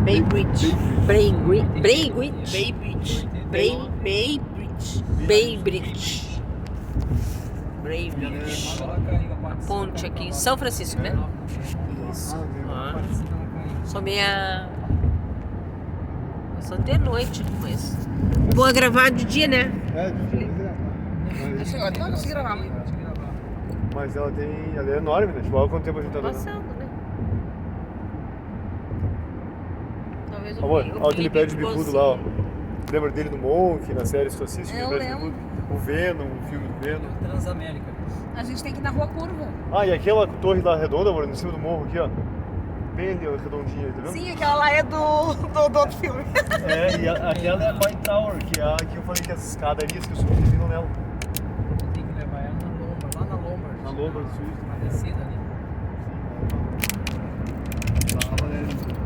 Baybridge. Ponte aqui em São Francisco, né? Isso. Sou meia... Só de noite, mas... Boa gravar de dia, né? Até não consegui gravar. Mas ela tem... Ela é enorme, né? Tipo, olha quanto tempo a gente tá dando. Passando, né? Talvez Amor, olha aquele pé de bicudo lá, ó. Lembra dele no Monk, na série que tu assiste? Eu lembro. O Venom, o filme do Venom. Transamérica. A gente tem que ir na Rua Curva. Ah, e aquela torre lá redonda, amor, em cima do morro aqui, ó. Bem ali, ó, redondinha, tá vendo? Sim, aquela lá é do outro filme. É, e aquela é a White Tower, que é a que eu falei que as escadarias que eu subi vindo nela. Tem que levar ela na Lombard, lá na Lombard. Na Lombard do Suíço. Uma descida ali. Tá, valendo.